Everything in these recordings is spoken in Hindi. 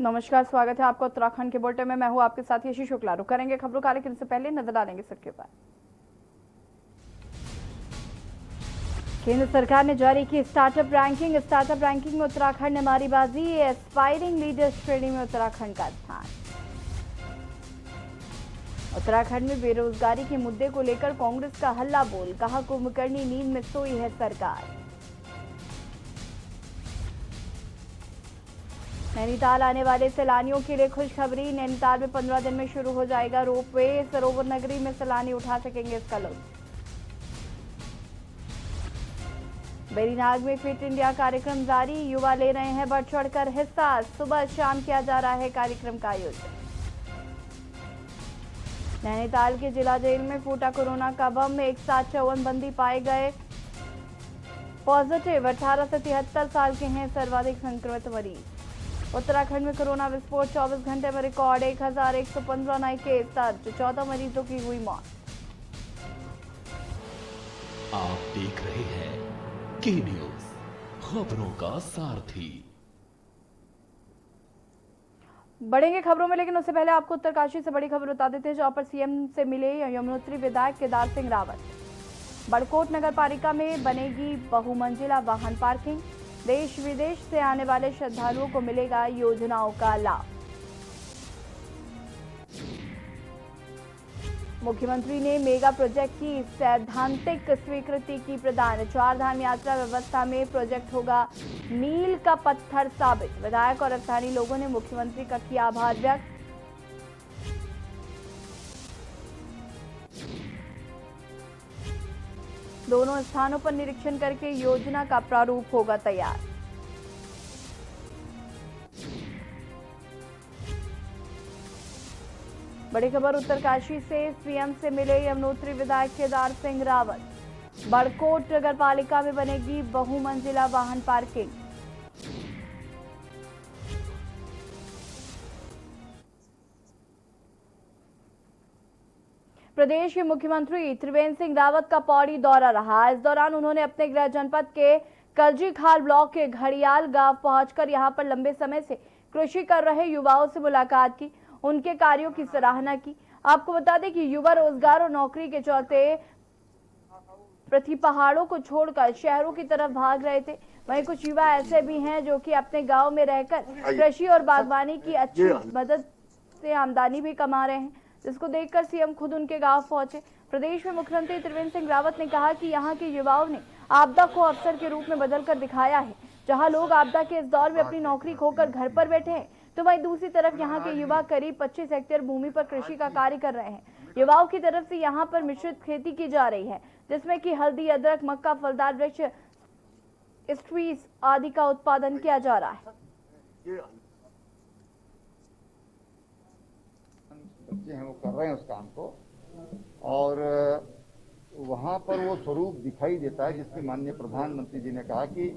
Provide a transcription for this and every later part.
नमस्कार, स्वागत है आपका उत्तराखंड के बुलेटिन में। मैं हूं आपके साथ यशी शुक्ला। रुक करेंगे खबरों का, लेकिन इससे पहले नजर डालेंगे सबके ऊपर। केंद्र सरकार ने जारी की स्टार्टअप रैंकिंग। स्टार्टअप रैंकिंग में उत्तराखंड ने मारी बाजी। एस्पायरिंग लीडर्स श्रेणी में उत्तराखंड का स्थान। उत्तराखंड में बेरोजगारी के मुद्दे को लेकर कांग्रेस का हल्ला बोल। कहा, कुंभकर्णी नींद में सोई है सरकार। नैनीताल आने वाले सैलानियों के लिए खुशखबरी। नैनीताल में 15 दिन में शुरू हो जाएगा रोपवे। सरोवर नगरी में सैलानी उठा सकेंगे इसका लुत्फ। बेरीनाग में फिट इंडिया कार्यक्रम जारी। युवा ले रहे हैं बढ़ चढ़कर हिस्सा। सुबह शाम किया जा रहा है कार्यक्रम का आयोजन। नैनीताल के जिला जेल में फूटा कोरोना का बम। एक साथ 54 बंदी पाए गए पॉजिटिव। 18 से 73 साल के हैं सर्वाधिक संक्रमित मरीज। उत्तराखंड में कोरोना विस्फोट। 24 घंटे में रिकॉर्ड 1115 नए केस दर्ज। 14 मरीजों की हुई मौत। आप देख रहे हैं के न्यूज, खबरों का सारथी। बढ़ेंगे खबरों में, लेकिन उससे पहले आपको उत्तरकाशी से बड़ी खबर बता देते हैं, जहां पर सीएम से मिले यमुनोत्री विधायक केदार सिंह रावत। बड़कोट नगर पालिका में बनेगी बहुमंजिला वाहन पार्किंग। देश विदेश से आने वाले श्रद्धालुओं को मिलेगा योजनाओं का लाभ। मुख्यमंत्री ने मेगा प्रोजेक्ट की सैद्धांतिक स्वीकृति की प्रदान। चार धाम यात्रा व्यवस्था में प्रोजेक्ट होगा मील का पत्थर साबित। विधायक और स्थानीय लोगों ने मुख्यमंत्री का किया आभार व्यक्त। दोनों स्थानों पर निरीक्षण करके योजना का प्रारूप होगा तैयार। बड़ी खबर उत्तरकाशी से। सीएम से मिले यमुनोत्री विधायक केदार सिंह रावत। बड़कोट नगर पालिका में बनेगी बहुमंजिला वाहन पार्किंग। प्रदेश के मुख्यमंत्री त्रिवेंद्र सिंह रावत का पौड़ी दौरा रहा। इस दौरान उन्होंने अपने गृह जनपद के कलजीखाल ब्लॉक के घड़ियाल गांव पहुंचकर यहां पर लंबे समय से कृषि कर रहे युवाओं से मुलाकात की, उनके कार्यों की सराहना की। आपको बता दें कि युवा रोजगार और नौकरी के चलते प्रति पहाड़ों को छोड़कर शहरों की तरफ भाग रहे थे। वहीं कुछ युवा ऐसे भी हैं जो कि अपने गांव में रहकर कृषि और बागवानी की अच्छी मदद से आमदनी भी कमा रहे हैं, जिसको देखकर सीएम खुद उनके गांव पहुंचे। प्रदेश में मुख्यमंत्री त्रिवेंद्र सिंह रावत ने कहा कि यहां के युवाओं ने आपदा को अवसर के रूप में बदलकर दिखाया है। जहां लोग आपदा के इस दौर में अपनी नौकरी खोकर घर पर बैठे हैं, तो वहीं दूसरी तरफ यहां के युवा करीब 25 हेक्टेयर भूमि पर कृषि का कार्य कर रहे हैं। युवाओं की तरफ से यहां पर मिश्रित खेती की जा रही है, जिसमें कि हल्दी, अदरक, मक्का, फलदार वृक्ष, स्ट्रीज आदि का उत्पादन किया जा रहा है। बच्चे हैं वो कर रहे हैं उस काम को, और वहाँ पर वो स्वरूप दिखाई देता है जिसकी माननीय प्रधानमंत्री जी ने कहा कि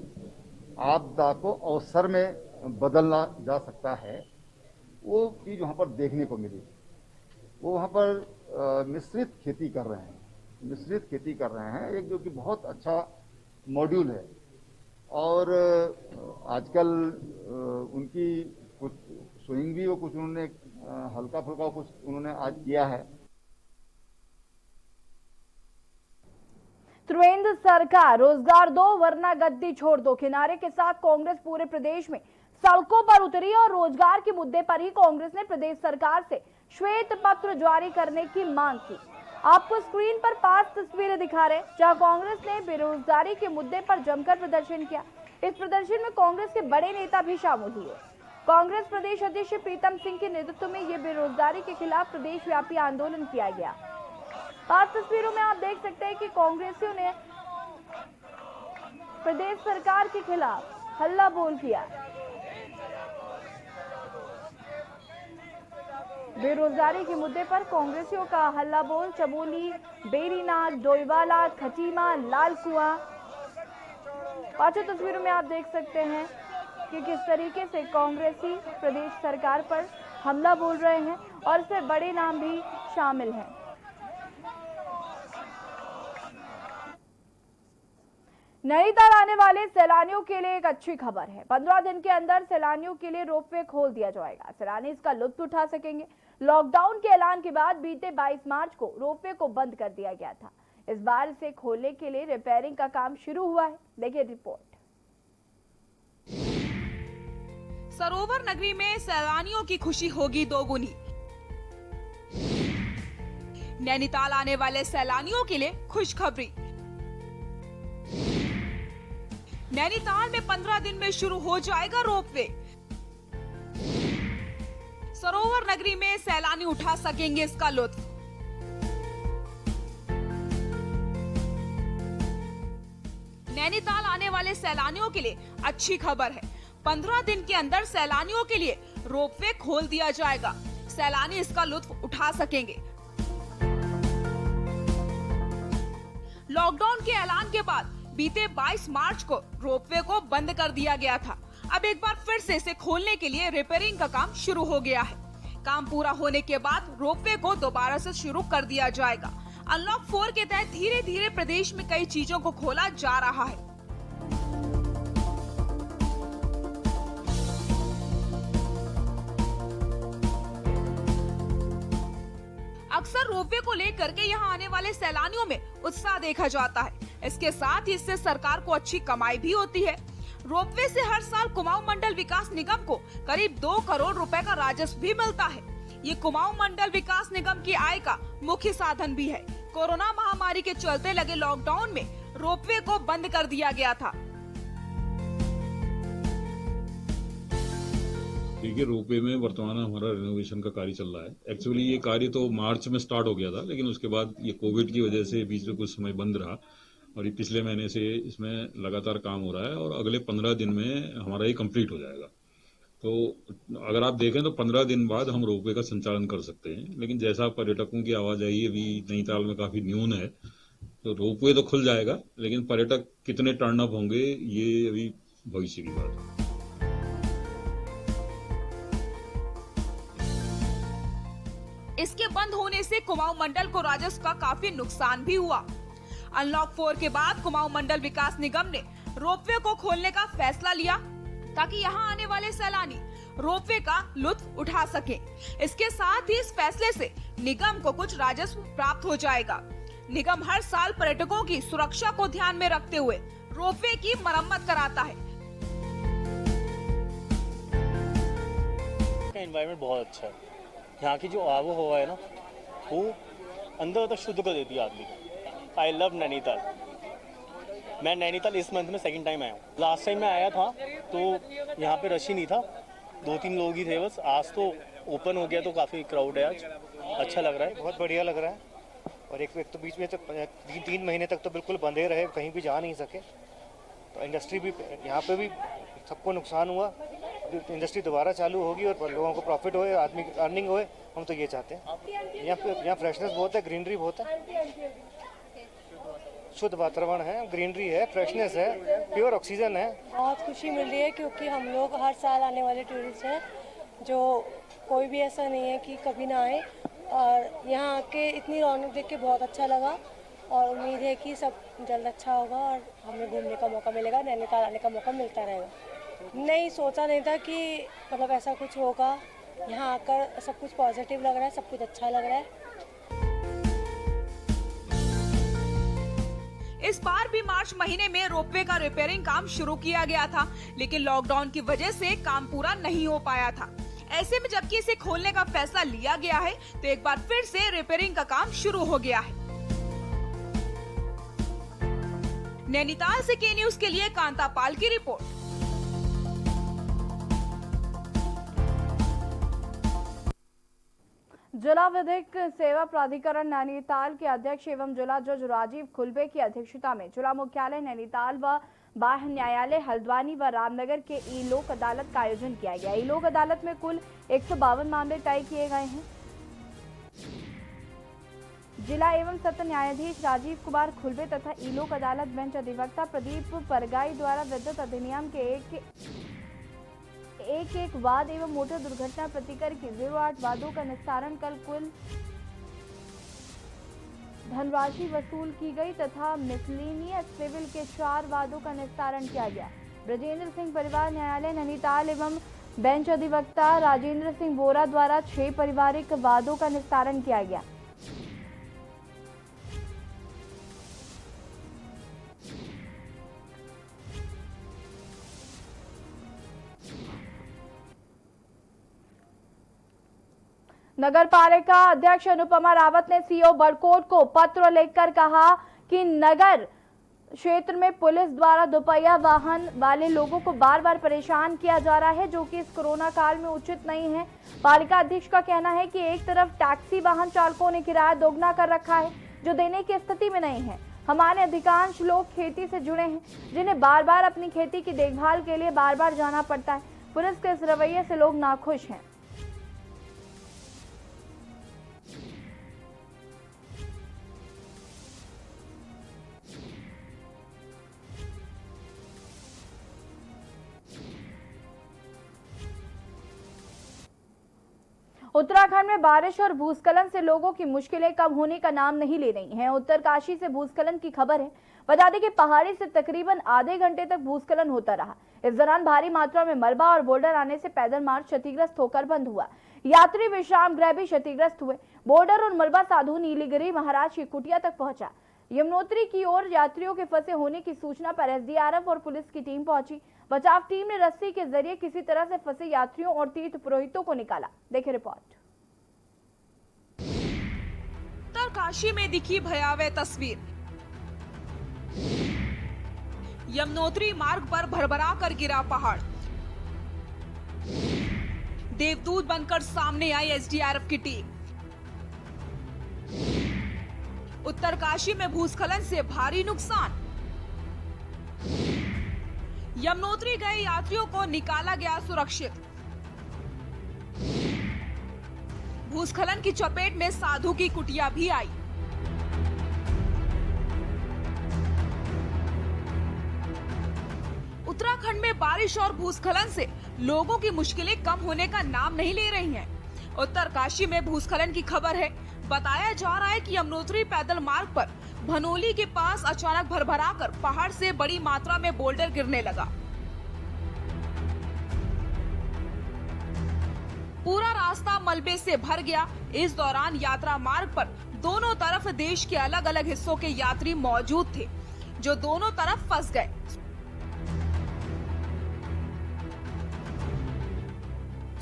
आपदा को अवसर में बदलना जा सकता है। वो चीज़ वहाँ पर देखने को मिली। वो वहाँ पर मिश्रित खेती कर रहे हैं, मिश्रित खेती कर रहे हैं, एक जो कि बहुत अच्छा मॉड्यूल है। और आजकल उनकी कुछ स्विंग भी वो कुछ उन्होंने हल्का फुल्का कुछ उन्होंने आज किया है। त्रिवेंद्र सरकार रोजगार दो वरना गद्दी छोड़ दो किनारे के साथ कांग्रेस पूरे प्रदेश में सड़कों पर उतरी और रोजगार के मुद्दे पर ही कांग्रेस ने प्रदेश सरकार से श्वेत पत्र जारी करने की मांग की। आपको स्क्रीन पर 5 तस्वीरें दिखा रहे हैं, जहां कांग्रेस ने बेरोजगारी के मुद्दे पर जमकर प्रदर्शन किया। इस प्रदर्शन में कांग्रेस के बड़े नेता भी शामिल हुए। कांग्रेस प्रदेश अध्यक्ष प्रीतम सिंह के नेतृत्व में ये बेरोजगारी के खिलाफ प्रदेश व्यापी आंदोलन किया गया। 5 तस्वीरों में आप देख सकते हैं कि कांग्रेसियों ने प्रदेश सरकार के खिलाफ हल्ला बोल किया। बेरोजगारी के मुद्दे पर कांग्रेसियों का हल्ला बोल। चमोली, बेरीनाग, डोईवाला, खटीमा, लालकुआं, 5 तस्वीरों में आप देख सकते हैं कि किस तरीके से कांग्रेसी प्रदेश सरकार पर हमला बोल रहे हैं, और इसमें बड़े नाम भी शामिल हैं। नैनीताल आने वाले सैलानियों के लिए एक अच्छी खबर है। 15 दिन के अंदर सैलानियों के लिए रोपवे खोल दिया जाएगा। सैलानी इसका लुत्फ उठा सकेंगे। लॉकडाउन के ऐलान के बाद बीते 22 मार्च को रोपवे को बंद कर दिया गया था। इस बार इसे खोलने के लिए रिपेयरिंग का काम शुरू हुआ है। देखिए रिपोर्ट। सरोवर नगरी में सैलानियों की खुशी होगी दोगुनी। नैनीताल आने वाले सैलानियों के लिए खुशखबरी। नैनीताल में 15 दिन में शुरू हो जाएगा रोपवे। सरोवर नगरी में सैलानी उठा सकेंगे इसका लुत्फ। नैनीताल आने वाले सैलानियों के लिए अच्छी खबर है। 15 दिन के अंदर सैलानियों के लिए रोपवे खोल दिया जाएगा। सैलानी इसका लुत्फ उठा सकेंगे। लॉकडाउन के ऐलान के बाद बीते 22 मार्च को रोपवे को बंद कर दिया गया था। अब एक बार फिर से इसे खोलने के लिए रिपेयरिंग का काम शुरू हो गया है। काम पूरा होने के बाद रोपवे को दोबारा से शुरू कर दिया जाएगा। अनलॉक 4 के तहत धीरे धीरे प्रदेश में कई चीजों को खोला जा रहा है। अक्सर रोपवे को लेकर के यहाँ आने वाले सैलानियों में उत्साह देखा जाता है। इसके साथ ही इससे सरकार को अच्छी कमाई भी होती है। रोपवे से हर साल कुमाऊं मंडल विकास निगम को करीब 2 करोड़ रुपए का राजस्व भी मिलता है। ये कुमाऊं मंडल विकास निगम की आय का मुख्य साधन भी है। कोरोना महामारी के चलते लगे लॉकडाउन में रोपवे को बंद कर दिया गया था। देखिए, रोपवे में वर्तमान हमारा रिनोवेशन का कार्य चल रहा है। एक्चुअली ये कार्य तो मार्च में स्टार्ट हो गया था, लेकिन उसके बाद ये कोविड की वजह से बीच में कुछ समय बंद रहा और ये पिछले महीने से इसमें लगातार काम हो रहा है और अगले 15 दिन में हमारा ये कंप्लीट हो जाएगा। तो अगर आप देखें तो 15 दिन बाद हम रोपवे का संचालन कर सकते हैं। लेकिन जैसा पर्यटकों की आवाजाही अभी नैनीताल में काफी न्यून है, तो रोपवे तो खुल जाएगा, लेकिन पर्यटक कितने टर्न अप होंगे ये अभी भविष्य की बात है। इसके बंद होने से कुमाऊं मंडल को राजस्व का काफी नुकसान भी हुआ। अनलॉक 4 के बाद कुमाऊं मंडल विकास निगम ने रोपवे को खोलने का फैसला लिया ताकि यहां आने वाले सैलानी रोपवे का लुत्फ उठा सके। इसके साथ ही इस फैसले से निगम को कुछ राजस्व प्राप्त हो जाएगा। निगम हर साल पर्यटकों की सुरक्षा को ध्यान में रखते हुए रोपवे की मरम्मत कराता है। एनवायरनमेंट बहुत अच्छा है। यहाँ की जो आबो हवा है ना, वो अंदर तक शुद्ध कर देती है आदमी। I love Nainital. मैं नैनीताल इस मंथ में सेकंड टाइम आया हूँ। लास्ट टाइम मैं आया था तो यहाँ पे रश ही नहीं था, 2-3 लोग ही थे बस। आज तो ओपन हो गया तो काफ़ी क्राउड है। आज अच्छा लग रहा है, बहुत बढ़िया लग रहा है। और एक तो बीच में तो 3 महीने तक तो बिल्कुल बंदे रहे, कहीं भी जा नहीं सके। तो इंडस्ट्री भी यहाँ पे भी सबको नुकसान हुआ। इंडस्ट्री दोबारा चालू होगी और लोगों को प्रॉफिट होए, आदमी की अर्निंग होए, हम तो ये चाहते हैं। यहाँ फ्रेशनेस बहुत है, ग्रीनरी बहुत है, शुद्ध वातावरण है, ग्रीनरी है, फ्रेशनेस है, प्योर ऑक्सीजन है। बहुत खुशी मिल रही है क्योंकि हम लोग हर साल आने वाले टूरिस्ट हैं, जो कोई भी ऐसा नहीं है कि कभी ना आए। और यहाँ आके इतनी रौनक देख के बहुत अच्छा लगा और उम्मीद है कि सब जल्द अच्छा होगा और हमें घूमने का मौका मिलेगा, नैनीताल आने का मौका मिलता रहेगा। नहीं सोचा नहीं था कि मतलब ऐसा कुछ होगा। यहाँ आकर सब कुछ पॉजिटिव लग रहा है, सब कुछ अच्छा लग रहा है। इस बार भी मार्च महीने में रोपवे का रिपेयरिंग काम शुरू किया गया था, लेकिन लॉकडाउन की वजह से काम पूरा नहीं हो पाया था। ऐसे में जबकि इसे खोलने का फैसला लिया गया है, तो एक बार फिर से रिपेयरिंग का काम शुरू हो गया है। नैनीताल से के न्यूज के लिए कांता पाल की रिपोर्ट। जिला विधिक सेवा प्राधिकरण नैनीताल के अध्यक्ष एवं जिला जज राजीव खुलबे की अध्यक्षता में जिला मुख्यालय नैनीताल व बाह्य न्यायालय हल्द्वानी व रामनगर के ई लोक अदालत का आयोजन किया गया। ई लोक अदालत में कुल 152 मामले तय किए गए हैं। जिला एवं सत्र न्यायाधीश राजीव कुमार खुलबे तथा ई लोक अदालत बेंच अधिवक्ता प्रदीप परगाई द्वारा विद्युत अधिनियम के एक वाद एवं मोटर दुर्घटना प्रतिकर की 08 वादों का निस्तारण कल कुल धनराशि वसूल की गई तथा मिसलेनियस सिविल के 4 वादों का निस्तारण किया गया। ब्रजेंद्र सिंह परिवार न्यायालय नैनीताल एवं बेंच अधिवक्ता राजेंद्र सिंह बोरा द्वारा 6 पारिवारिक वादों का निस्तारण किया गया। नगर पालिका अध्यक्ष अनुपमा रावत ने सीओ बड़कोट को पत्र लिखकर कहा कि नगर क्षेत्र में पुलिस द्वारा दोपहिया वाहन वाले लोगों को बार बार परेशान किया जा रहा है, जो कि इस कोरोना काल में उचित नहीं है। पालिका अध्यक्ष का कहना है कि एक तरफ टैक्सी वाहन चालकों ने किराया दोगुना कर रखा है, जो देने की स्थिति में नहीं है। हमारे अधिकांश लोग खेती से जुड़े हैं, जिन्हें बार बार अपनी खेती की देखभाल के लिए बार बार जाना पड़ता है। पुलिस के इस रवैये से लोग नाखुश हैं। उत्तराखंड में बारिश और भूस्खलन से लोगों की मुश्किलें कम होने का नाम नहीं ले रही हैं। उत्तरकाशी से भूस्खलन की खबर है। बता दें कि पहाड़ी से तकरीबन आधे घंटे तक भूस्खलन होता रहा। इस दौरान भारी मात्रा में मलबा और बोल्डर आने से पैदल मार्ग क्षतिग्रस्त होकर बंद हुआ। यात्री विश्राम गृह भी क्षतिग्रस्त हुए। बोल्डर और मलबा साधु नीलगिरी महाराज की कुटिया तक पहुंचा। यमुनोत्री की ओर यात्रियों के फंसे होने की सूचना पर एसडीआरएफ और पुलिस की टीम पहुंची। बचाव टीम ने रस्सी के जरिए किसी तरह से फंसे यात्रियों और तीर्थ पुरोहितों को निकाला। देखिए रिपोर्ट। उत्तरकाशी में दिखी भयावह तस्वीर। यमुनोत्री मार्ग पर भरभरा कर गिरा पहाड़। देवदूत बनकर सामने आई एसडीआरएफ की टीम। उत्तरकाशी में भूस्खलन से भारी नुकसान। यमुनोत्री गए यात्रियों को निकाला गया सुरक्षित। भूस्खलन की चपेट में साधु की कुटिया भी आई। उत्तराखंड में बारिश और भूस्खलन से लोगों की मुश्किलें कम होने का नाम नहीं ले रही हैं। उत्तरकाशी में भूस्खलन की खबर है। बताया जा रहा है कि यमुनोत्री पैदल मार्ग पर भनोली के पास अचानक भरभराकर पहाड़ से बड़ी मात्रा में बोल्डर गिरने लगा। पूरा रास्ता मलबे से भर गया। इस दौरान यात्रा मार्ग पर दोनों तरफ देश के अलग अलग हिस्सों के यात्री मौजूद थे, जो दोनों तरफ फंस गए।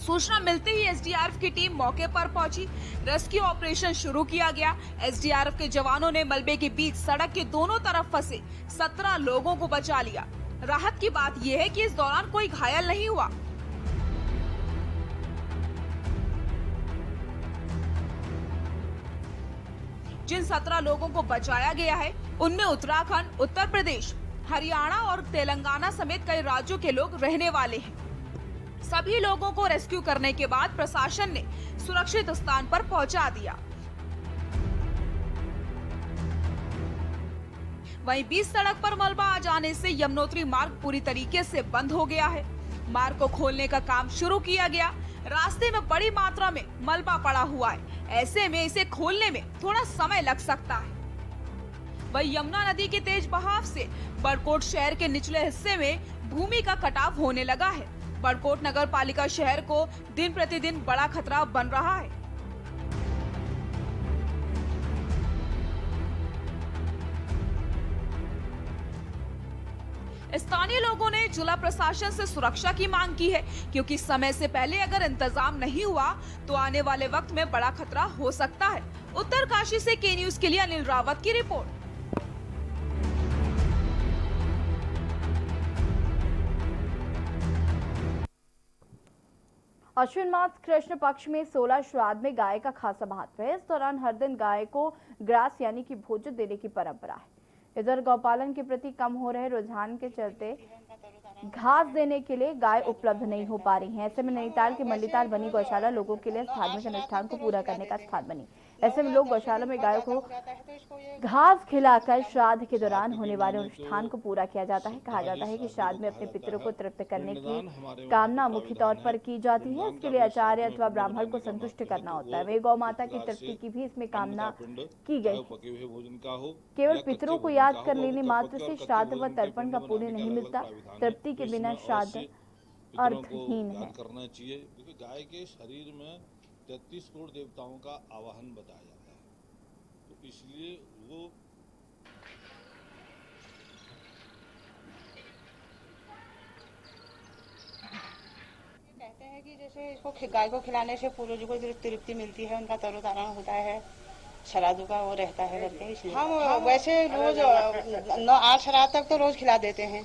सूचना मिलते ही एसडीआरएफ की टीम मौके पर पहुंची। रेस्क्यू ऑपरेशन शुरू किया गया। एसडीआरएफ के जवानों ने मलबे के बीच सड़क के दोनों तरफ फंसे 17 लोगों को बचा लिया। राहत की बात यह है कि इस दौरान कोई घायल नहीं हुआ। जिन 17 लोगों को बचाया गया है, उनमें उत्तराखंड, उत्तर प्रदेश, हरियाणा और तेलंगाना समेत कई राज्यों के लोग रहने वाले हैं। सभी लोगों को रेस्क्यू करने के बाद प्रशासन ने सुरक्षित स्थान पर पहुंचा दिया। वहीं बीच सड़क पर मलबा आ जाने से यमुनोत्री मार्ग पूरी तरीके से बंद हो गया है। मार्ग को खोलने का काम शुरू किया गया। रास्ते में बड़ी मात्रा में मलबा पड़ा हुआ है। ऐसे में इसे खोलने में थोड़ा समय लग सकता है। वहीं यमुना नदी के तेज बहाव से बड़कोट शहर के निचले हिस्से में भूमि का कटाव होने लगा है। बड़कोट नगर पालिका शहर को दिन प्रतिदिन बड़ा खतरा बन रहा है। स्थानीय लोगों ने जिला प्रशासन से सुरक्षा की मांग की है, क्योंकि समय से पहले अगर इंतजाम नहीं हुआ तो आने वाले वक्त में बड़ा खतरा हो सकता है। उत्तरकाशी से के न्यूज के लिए अनिल रावत की रिपोर्ट। अश्विन मास कृष्ण पक्ष में 16 श्राद्ध में गाय का खासा महत्व है। इस दौरान हर दिन गाय को ग्रास यानी कि भोजन देने की परंपरा है। इधर गौपालन के प्रति कम हो रहे रुझान के चलते घास देने के लिए गाय उपलब्ध नहीं हो पा रही हैं। ऐसे में नैनीताल की मंडीताल बनी गौशाला लोगों के लिए धार्मिक अनुष्ठान को पूरा करने का स्थान बनी। ऐसे में लोग गौशाला में गायों को घास खिलाकर श्राद्ध के दौरान होने वाले अनुष्ठान को पूरा किया जाता है। कहा जाता है कि श्राद्ध में अपने पितरों को तृप्त करने की कामना मुख्य तौर पर की जाती है। इसके लिए आचार्य अथवा ब्राह्मण को संतुष्ट करना होता है। वही गौ माता की तृप्ति की भी इसमें कामना की गई। केवल पितरों को याद कर लेने मात्र से श्राद्ध व तर्पण का पुण्य नहीं मिलता। तृप्ति के बिना श्राद्ध अर्थहीन है। करना चाहिए क्योंकि गाय के शरीर में 33 करोड़ देवताओं का आवाहन बताया जाता है, तो इसलिए वो कहते हैं कि जैसे इसको गाय को खिलाने से पूर्वजों को तृप्ति मिलती है, उनका तरोतारण होता है, श्राद्ध का वो रहता है करके। इसलिए हम वैसे रोज 8 श्राद्ध तक तो रोज खिला देते हैं।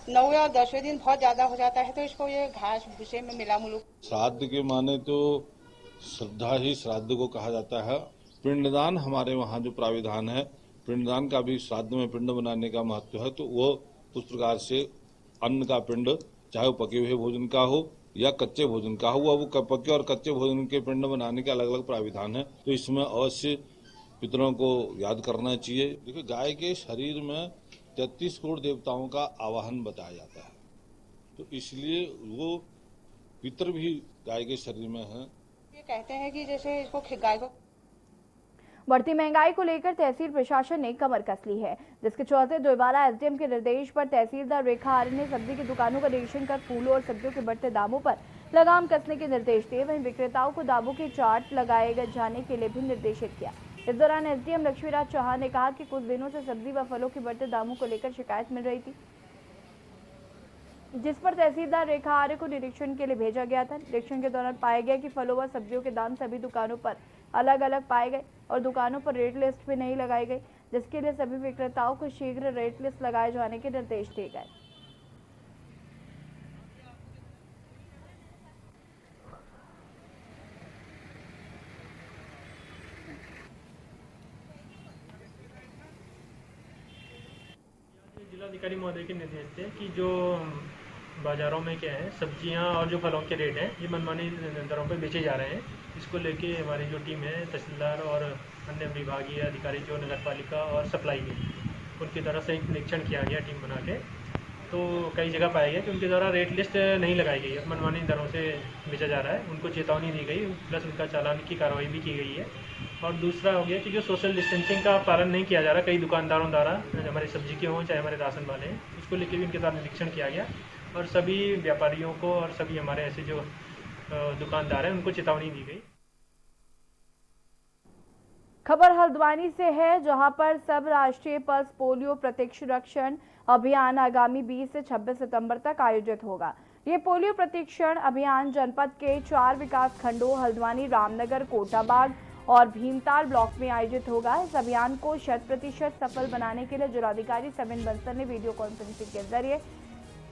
9वें और 10वें दिन बहुत ज्यादा हो जाता है तो इसको ये घास भूसे में मिला मुलुक। श्राद्ध के माने तो श्रद्धा ही श्राद्ध को कहा जाता है। पिंडदान हमारे वहाँ जो प्राविधान है, पिंडदान का भी श्राद्ध में पिंड बनाने का महत्व है। तो वो उस प्रकार से अन्न का पिंड, चाहे वो पके हुए भोजन का हो या कच्चे भोजन का हो, वो पके और कच्चे भोजन के पिंड बनाने के अलग अलग प्राविधान है। तो इसमें अवश्य पितरों को याद करना चाहिए। देखिए, गाय के शरीर में 33 करोड़ देवताओं का आवाहन बताया जाता है, तो इसलिए वो पितर भी गाय के शरीर में है। ये कहते हैं कि जैसे इसको गाय को बढ़ती महंगाई को लेकर तहसील प्रशासन ने कमर कस ली है, जिसके चलते दोबारा एसडीएम के निर्देश पर तहसीलदार रेखा आर्य ने सब्जी की दुकानों का निरीक्षण कर फूलों और सब्जियों के बढ़ते दामों पर लगाम कसने के निर्देश दिए। वहीं विक्रेताओं को दामों के चार्ट लगाए जाने के लिए भी निर्देशित किया। इस दौरान एसडीएम लक्ष्मीराज चौहान ने कहा कि कुछ दिनों से सब्जी व फलों के बढ़ते दामों को लेकर शिकायत मिल रही थी, जिस पर तहसीलदार रेखा आर्य को निरीक्षण के लिए भेजा गया था। निरीक्षण के दौरान पाया गया कि फलों व सब्जियों के दाम सभी दुकानों पर अलग अलग पाए गए और दुकानों पर रेट लिस्ट भी नहीं लगाई गई, जिसके लिए सभी विक्रेताओं को शीघ्र रेट लिस्ट लगाए जाने के निर्देश दिए गए। जिलाधिकारी महोदय के निर्देश थे कि जो बाजारों में क्या है सब्जियां और जो फलों के रेट हैं ये मनमानी दरों पर बेचे जा रहे हैं। इसको लेके हमारी जो टीम है तहसीलदार और अन्य विभागीय अधिकारी जो नगर पालिका और सप्लाई के उनकी तरफ से एक निरीक्षण किया गया टीम बना के। तो कई जगह पाया गया कि उनके द्वारा रेट लिस्ट नहीं लगाई गई है, मनमानी दरों से बेचा जा रहा है। उनको चेतावनी दी गई, प्लस उनका चालान की कार्रवाई भी की गई है। और दूसरा हो गया कि जो सोशल डिस्टेंसिंग का पालन नहीं किया जा रहा कई दुकानदारों द्वारा, हमारे सब्जी के हों चाहे हमारे राशन वाले हैं, उसको लेकर भी उनके द्वारा निरीक्षण किया गया और सभी व्यापारियों को और सभी हमारे ऐसे जो दुकानदार हैं उनको चेतावनी दी गई। खबर हल्द्वानी से है, जहां पर सब राष्ट्रीय पल्स पोलियो प्रतिरक्षण अभियान आगामी 20 से 26 सितंबर तक आयोजित होगा। ये पोलियो प्रतिरक्षण अभियान जनपद के 4 विकास खंडों हल्द्वानी, रामनगर, कोटाबाग और भीमताल ब्लॉक में आयोजित होगा। इस अभियान को 100% सफल बनाने के लिए जिलाधिकारी सविन बंसल ने वीडियो कॉन्फ्रेंसिंग के जरिए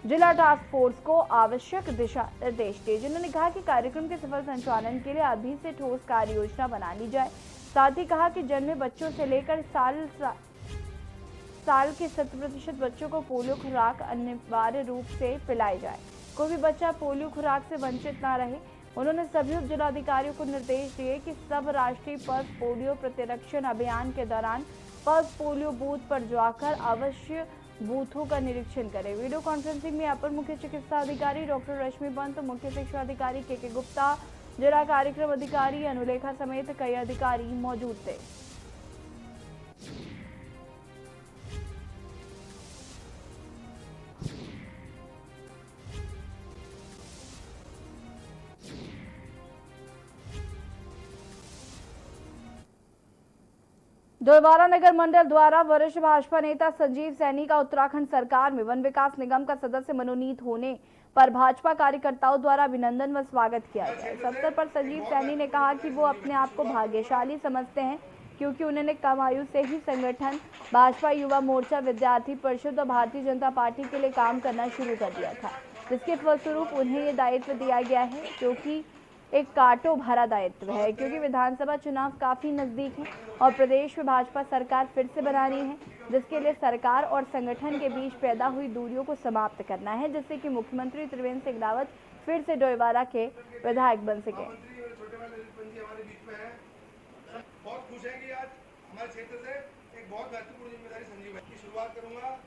जिला टास्क फोर्स को आवश्यक दिशा निर्देश दिए, जिन्होंने कहा कि कार्यक्रम के सफल संचालन के लिए अभी से ठोस कार्य योजना बना ली जाए। साथ ही कहा कि जन्मे बच्चों से लेकर साल के 100% बच्चों को पोलियो खुराक अनिवार्य रूप से पिलाई जाए, कोई भी बच्चा पोलियो खुराक से वंचित ना रहे। उन्होंने सभी उप जिलाधिकारियों को निर्देश दिए कि सब राष्ट्रीय पल्स पोलियो प्रतिरक्षण अभियान के दौरान पल्स पोलियो बूथ पर जाकर अवश्य बूथों का निरीक्षण करें। वीडियो कॉन्फ्रेंसिंग में अपर मुख्य चिकित्सा अधिकारी डॉक्टर रश्मि पंत, मुख्य शिक्षा अधिकारी के गुप्ता, जिला कार्यक्रम अधिकारी अनुलेखा समेत कई अधिकारी मौजूद थे। दोबारा नगर मंडल द्वारा वरिष्ठ भाजपा नेता संजीव सैनी का उत्तराखंड सरकार में वन विकास निगम का सदस्य मनोनीत होने पर भाजपा कार्यकर्ताओं द्वारा अभिनंदन व स्वागत किया गया। इस अवसर पर संजीव सैनी ने कहा कि वो अपने आप को भाग्यशाली समझते हैं, क्योंकि उन्होंने कम आयु से ही संगठन भाजपा युवा मोर्चा, विद्यार्थी परिषद और भारतीय जनता पार्टी के लिए काम करना शुरू कर दिया था, जिसके फलस्वरूप उन्हें ये दायित्व दिया गया है, जो कि एक कांटों भरा दायित्व है, क्योंकि विधानसभा चुनाव काफी नजदीक है और प्रदेश में भाजपा सरकार फिर से बनानी है। जिसके लिए सरकार और संगठन के बीच पैदा हुई दूरियों को समाप्त करना है, जिससे कि मुख्यमंत्री त्रिवेंद्र सिंह रावत फिर से डोईवाला के विधायक बन सके। बहुत खुश हैं कि आज हमारे क्षेत्र से एक बहुत महत्वपूर्ण जिम्मेदारी संजीव भाई की शुरुआत करूंगा।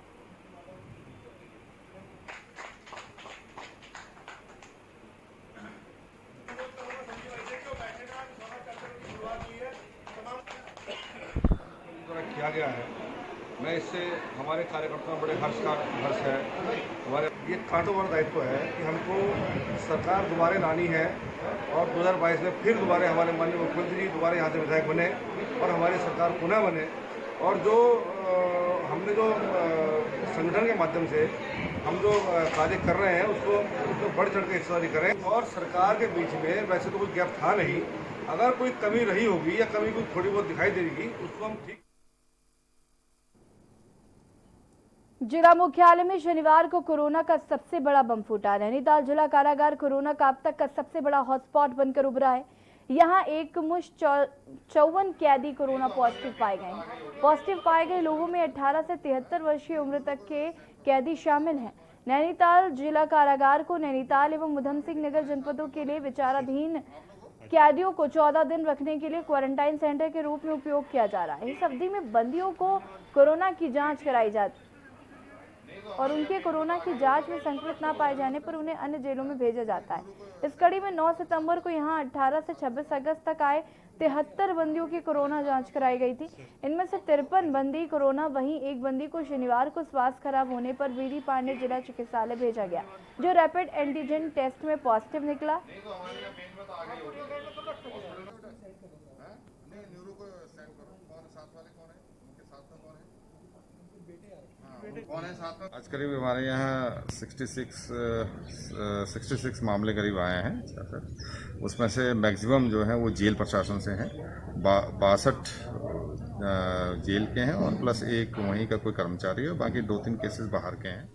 किया गया है, मैं इससे हमारे कार्यकर्ताओं बड़े हर्ष है। हमारे ये कांटों दायित्व है कि हमको सरकार दोबारा लानी है और 2022 में फिर दोबारा हमारे माननीय मुख्यमंत्री जी दोबारा यहाँ से विधायक बने और हमारी सरकार पुनः बने। और जो हमने जो संगठन के माध्यम से हम जो कार्य कर रहे हैं उसको बढ़ चढ़ के हिस्सेदारी करें। और सरकार के बीच में वैसे तो कोई गैप था नहीं, अगर कोई कमी रही होगी या कमी कोई थोड़ी बहुत दिखाई देगी उसको हम ठीक। जिला मुख्यालय में शनिवार को कोरोना का सबसे बड़ा बम फूटा। नैनीताल जिला कारागार कोरोना का अब तक का सबसे बड़ा हॉटस्पॉट बनकर उभरा है। यहां एक मुश्त 54 कैदी कोरोना पॉजिटिव पाए गए हैं। पॉजिटिव पाए गए लोगों में 18 से 73 वर्षीय उम्र तक के कैदी शामिल हैं। नैनीताल जिला कारागार को नैनीताल एवं उधम सिंह नगर जनपदों के लिए विचाराधीन कैदियों को 14 दिन रखने के लिए क्वारंटाइन सेंटर के रूप में उपयोग किया जा रहा है। इस अवधि में बंदियों को कोरोना की जांच कराई जाती और उनके कोरोना की जांच में संक्रमित न पाए जाने पर उन्हें अन्य जेलों में भेजा जाता है। इस कड़ी में 9 सितंबर को यहां 18 से 26 अगस्त तक आए 73 बंदियों की कोरोना जांच कराई गई थी। इनमें से 53 बंदी कोरोना, वहीं एक बंदी को शनिवार को स्वास्थ्य खराब होने पर बीडी पांडे जिला चिकित्सालय भेजा गया, जो रैपिड एंटीजन टेस्ट में पॉजिटिव निकला। आज करीब हमारे यहाँ 66 मामले करीब आए हैं। उसमें से मैक्सिमम जो है वो जेल प्रशासन से हैं, 62 जेल के हैं और प्लस एक वहीं का कोई कर्मचारी है, बाकी 2-3 केसेस बाहर के हैं।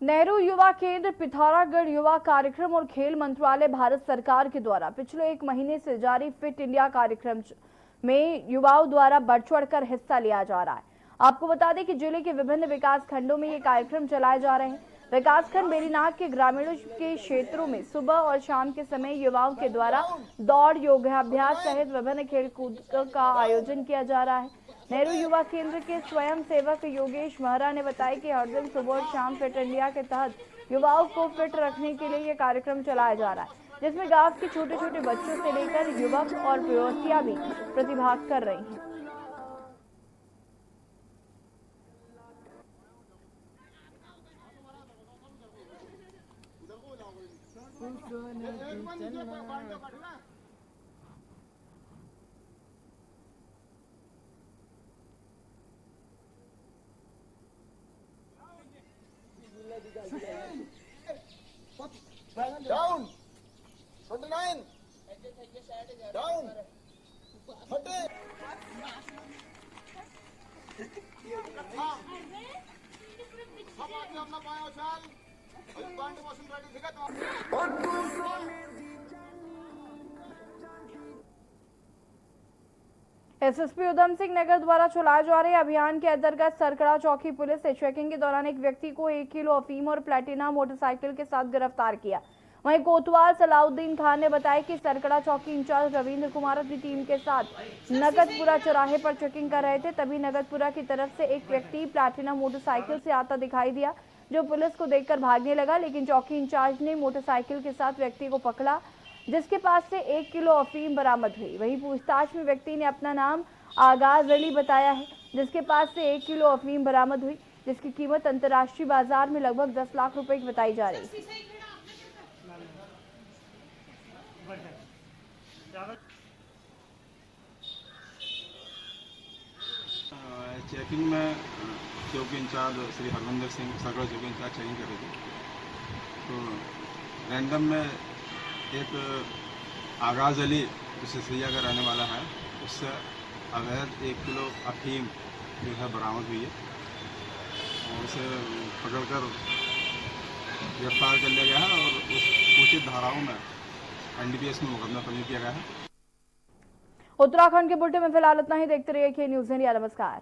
नेहरू युवा केंद्र, पिथौरागढ़ युवा कार्यक्रम और खेल मंत्रालय भारत सरकार के द्वारा पिछले 1 महीने से जारी फिट इंडिया कार्यक्रम में युवाओं द्वारा बढ़ चढ़कर हिस्सा लिया जा रहा है। आपको बता दें कि जिले के विभिन्न विकास खंडों में ये कार्यक्रम चलाए जा रहे हैं। विकासखंड बेरीनाग के ग्रामीणों के क्षेत्रों में सुबह और शाम के समय युवाओं के द्वारा दौड़, योगाभ्यास सहित विभिन्न खेलकूद का आयोजन किया जा रहा है। नेहरू युवा केंद्र के स्वयं सेवक योगेश महरा ने बताया कि हर दिन सुबह और शाम फिट इंडिया के तहत युवाओं को फिट रखने के लिए ये कार्यक्रम चलाया जा रहा है, जिसमें गांव के छोटे छोटे बच्चों से लेकर युवक और युवतियां भी प्रतिभाग कर रही हैं। Down. 29. Down. 30. SSP Udham Singh Nagar द्वारा चलाए जा रहे अभियान के अंतर्गत सरकड़ा चौकी पुलिस ने चेकिंग के दौरान एक व्यक्ति को 1 किलो अफीम और प्लेटिना मोटरसाइकिल के साथ गिरफ्तार किया। वहीं कोतवाल सलाउद्दीन खान ने बताया कि सरकड़ा चौकी इंचार्ज रविंद्र कुमार अपनी टीम के साथ नगदपुरा चौराहे पर चेकिंग कर रहे थे, तभी नगदपुरा की तरफ से एक व्यक्ति प्लेटिना मोटरसाइकिल से आता दिखाई दिया, जो पुलिस को देखकर भागने लगा, लेकिन चौकी इंचार्ज ने मोटरसाइकिल के साथ व्यक्ति को पकड़ा, जिसके पास से 1 किलो अफीम बरामद हुई। वहीं पूछताछ में व्यक्ति ने अपना नाम आगाज अली बताया है, जिसके पास से 1 किलो अफीम बरामद हुई, जिसकी कीमत अंतर्राष्ट्रीय बाजार में लगभग 10 लाख रुपए की बताई जा रही है। चेकिंग में चौकी इंचार्ज श्री हरविंदर सिंह सरकड़ा चौकी इंचार्ज चेकिंग कर रहे थे, तो रैंडम में एक आगाज अली जो सिसरिया का रहने वाला है, उससे अवैध 1 किलो अफीम जो है बरामद हुई है और उसे पकड़कर गिरफ्तार कर लिया गया है और उस उचित धाराओं में NDPS में मुकदमा पंजीकृत किया गया है। उत्तराखंड के बुलेटिन में फिलहाल इतना ही। देखते रहिए के न्यूज़ इंडिया। नमस्कार।